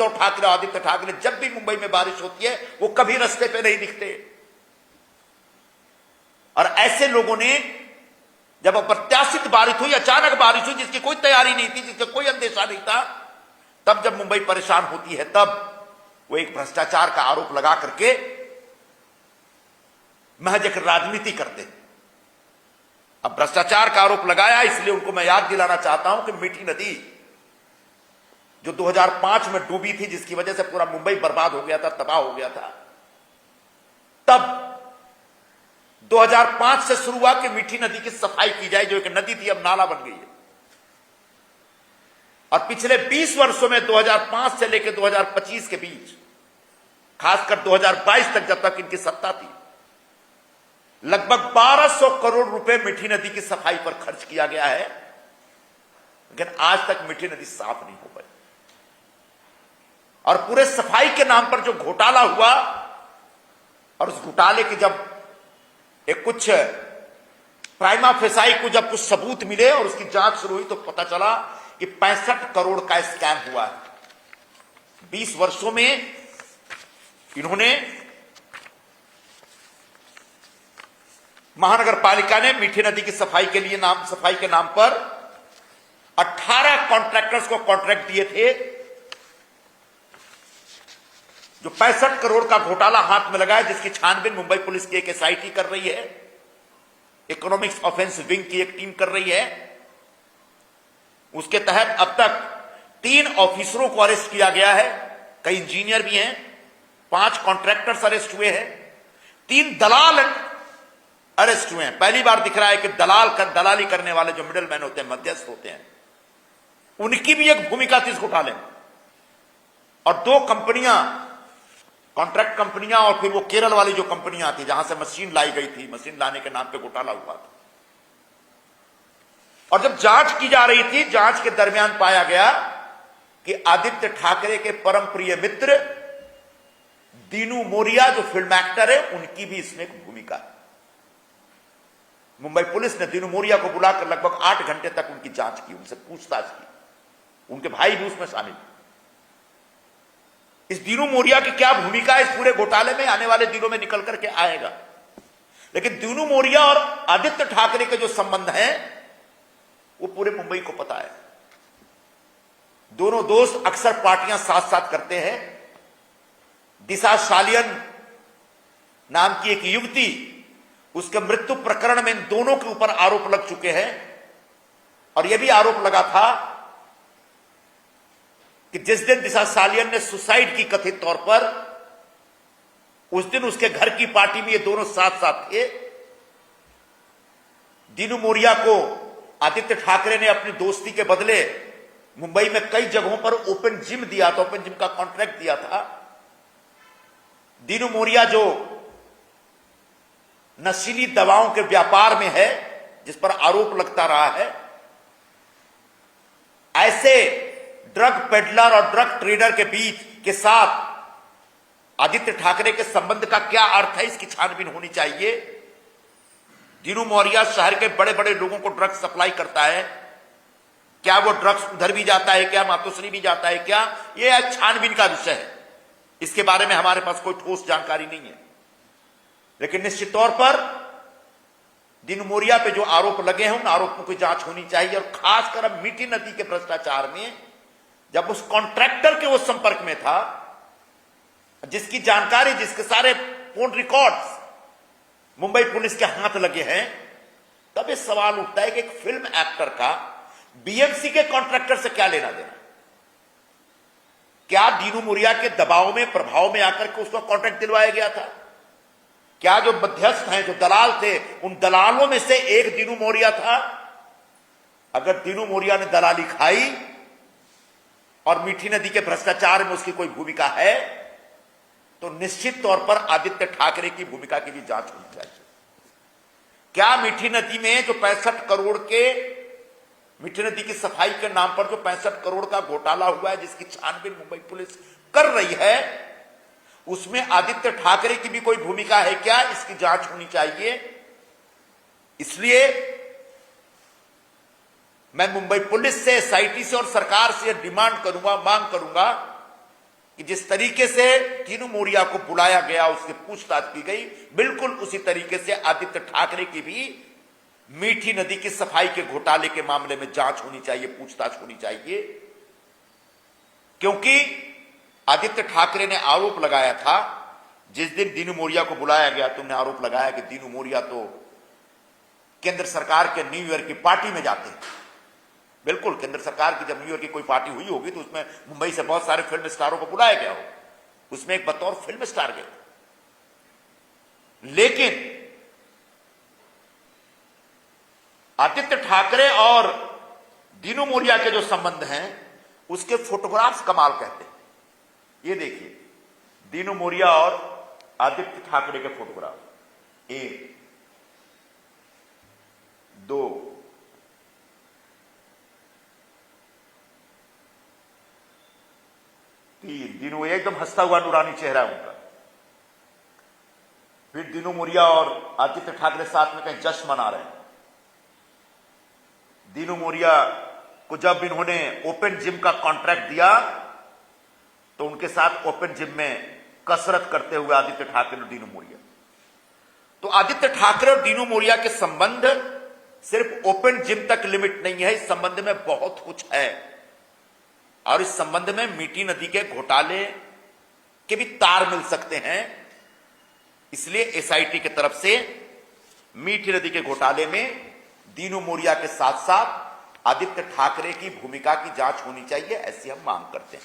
उद्धव ठाकरे, आदित्य ठाकरे, जब भी मुंबई में बारिश होती है वो कभी रास्ते पे नहीं दिखते। और ऐसे लोगों ने, जब अप्रत्याशित बारिश हुई, अचानक बारिश हुई, जिसकी कोई तैयारी नहीं थी, जिसका कोई अंदेशा नहीं था, तब जब मुंबई परेशान होती है, तब वो एक भ्रष्टाचार का आरोप लगा करके महज एक राजनीति करते हैं। अब भ्रष्टाचार का आरोप लगाया, इसलिए उनको मैं याद दिलाना चाहता हूं कि मीठी नदी जो 2005 में डूबी थी, जिसकी वजह से पूरा मुंबई बर्बाद हो गया था, तबाह हो गया था, तब 2005 से शुरू हुआ कि मीठी नदी की सफाई की जाए, जो एक नदी थी अब नाला बन गई है। और पिछले 20 वर्षों में 2005 से लेकर 2025 के बीच, खासकर 2022 तक, जब तक इनकी सत्ता थी, लगभग 1200 करोड़ रुपए मीठी नदी की सफाई पर खर्च किया गया है, लेकिन आज तक मीठी नदी साफ नहीं हो पाई। और पूरे सफाई के नाम पर जो घोटाला हुआ, और उस घोटाले की जब एक कुछ प्राइमा फेसाई को जब कुछ सबूत मिले और उसकी जांच शुरू हुई, तो पता चला कि 65 करोड़ का स्कैम हुआ है। 20 वर्षों में इन्होंने, महानगर पालिका ने मीठी नदी की सफाई के लिए सफाई के नाम पर 18 कॉन्ट्रैक्टर्स को कॉन्ट्रैक्ट दिए थे। जो 65 करोड़ का घोटाला हाथ में लगा है, जिसकी छानबीन मुंबई पुलिस की एक एसआईटी कर रही है, इकोनॉमिक्स ऑफेंस विंग की एक टीम कर रही है। उसके तहत अब तक 3 ऑफिसरों को अरेस्ट किया गया है, कई इंजीनियर भी हैं, 5 कॉन्ट्रैक्टर्स अरेस्ट हुए हैं, 3 दलाल अरेस्ट हुए हैं। पहली बार दिख रहा है कि दलाली करने वाले जो मिडिल मैन होते हैं, मध्यस्थ होते हैं, उनकी भी एक भूमिका थी इस घोटाले में। और 2 कंपनियां, कॉन्ट्रैक्ट कंपनियां, और फिर वो केरल वाली जो कंपनियां थी जहां से मशीन लाई गई थी, मशीन लाने के नाम पे घोटाला हुआ था। और जब जांच की जा रही थी, जांच के दरमियान पाया गया कि आदित्य ठाकरे के परम प्रिय मित्र दीनू मोरिया, जो फिल्म एक्टर है, उनकी भी इसमें एक भूमिका है। मुंबई पुलिस ने दीनू मोरिया को बुलाकर लगभग 8 घंटे तक उनकी जांच की, उनसे पूछताछ की। उनके भाई भी उसमें शामिल। इस दीनू मोरिया की क्या भूमिका है इस पूरे घोटाले में, आने वाले दिनों में निकल करके आएगा। लेकिन दीनू मोरिया और आदित्य ठाकरे के जो संबंध हैं, वो पूरे मुंबई को पता है। दोनों दोस्त अक्सर पार्टियां साथ साथ करते हैं। दिशा सालियन नाम की एक युवती, उसके मृत्यु प्रकरण में इन दोनों के ऊपर आरोप लग चुके हैं। और यह भी आरोप लगा था कि जिस दिन दिशा सालियन ने सुसाइड की कथित तौर पर, उस दिन उसके घर की पार्टी में ये दोनों साथ साथ थे। दीनू मोरिया को आदित्य ठाकरे ने अपनी दोस्ती के बदले मुंबई में कई जगहों पर ओपन जिम दिया था, ओपन जिम का कॉन्ट्रैक्ट दिया था। दीनू मोरिया जो नशीली दवाओं के व्यापार में है, जिस पर आरोप लगता रहा है, ऐसे ड्रग पेडलर और ड्रग ट्रेडर के बीच के साथ आदित्य ठाकरे के संबंध का क्या अर्थ है, इसकी छानबीन होनी चाहिए। दीनू मोरिया शहर के बड़े बड़े लोगों को ड्रग्स सप्लाई करता है, क्या वो ड्रग्स उधर भी जाता है क्या, मातोश्री भी जाता है क्या, ये छानबीन का विषय है। इसके बारे में हमारे पास कोई ठोस जानकारी नहीं है। लेकिन निश्चित तौर पर दीनू मोरिया पे जो आरोप लगे हैं, उन आरोपों की जांच होनी चाहिए। और खासकर अब मीठी नदी के भ्रष्टाचार में, जब उस कॉन्ट्रैक्टर के वो संपर्क में था, जिसकी जानकारी, जिसके सारे फोन रिकॉर्ड्स मुंबई पुलिस के हाथ लगे हैं, तब ये सवाल उठता है कि एक फिल्म एक्टर का बीएमसी के कॉन्ट्रैक्टर से क्या लेना देना। क्या दीनू मोरिया के दबाव में, प्रभाव में आकर के उसको कॉन्ट्रैक्ट दिलवाया गया था? क्या जो मध्यस्थ हैं, जो दलाल थे, उन दलालों में से एक दीनू मोरिया था? अगर दीनू मोरिया ने दलाली खाई और मीठी नदी के भ्रष्टाचार में उसकी कोई भूमिका है, तो निश्चित तौर पर आदित्य ठाकरे की भूमिका की भी जांच होनी चाहिए। क्या मीठी नदी में जो 65 करोड़ के, मीठी नदी की सफाई के नाम पर जो 65 करोड़ का घोटाला हुआ है, जिसकी छानबीन मुंबई पुलिस कर रही है, उसमें आदित्य ठाकरे की भी कोई भूमिका है क्या? इसकी जांच होनी चाहिए। इसलिए मैं मुंबई पुलिस से, एसआईटी से और सरकार से डिमांड करूंगा, मांग करूंगा कि जिस तरीके से तीनू मोरिया को बुलाया गया, उससे पूछताछ की गई, बिल्कुल उसी तरीके से आदित्य ठाकरे की भी मीठी नदी की सफाई के घोटाले के मामले में जांच होनी चाहिए, पूछताछ होनी चाहिए। क्योंकि आदित्य ठाकरे ने आरोप लगाया था, जिस दिन दीनू मोरिया को बुलाया गया, तुमने आरोप लगाया कि दीनू मोरिया तो केंद्र सरकार के न्यू ईयर की पार्टी में जाते हैं। बिल्कुल, केंद्र सरकार की जब न्यू ईयर की कोई पार्टी हुई होगी तो उसमें मुंबई से बहुत सारे फिल्म स्टारों को बुलाया गया हो, उसमें एक बतौर फिल्म स्टार गए। लेकिन आदित्य ठाकरे और दीनू मोरिया के जो संबंध हैं, उसके फोटोग्राफ्स कमाल कहते हैं। ये देखिए, दीनू मोरिया और आदित्य ठाकरे के फोटोग्राफ, 1 2 3। दीनू एकदम हंसता हुआ नूरानी चेहरा है उनका। फिर दीनू मोरिया और आदित्य ठाकरे साथ में कहीं जश्न मना रहे हैं। दीनू मोरिया को जब इन्होंने ओपन जिम का कॉन्ट्रैक्ट दिया तो उनके साथ ओपन जिम में कसरत करते हुए आदित्य ठाकरे और दीनू मोरिया। तो आदित्य ठाकरे और दीनू मोरिया के संबंध सिर्फ ओपन जिम तक लिमिट नहीं है, इस संबंध में बहुत कुछ है। और इस संबंध में मीठी नदी के घोटाले के भी तार मिल सकते हैं। इसलिए एसआईटी की तरफ से मीठी नदी के घोटाले में दीनू मोरिया के साथ साथ आदित्य ठाकरे की भूमिका की जांच होनी चाहिए, ऐसी हम मांग करते हैं।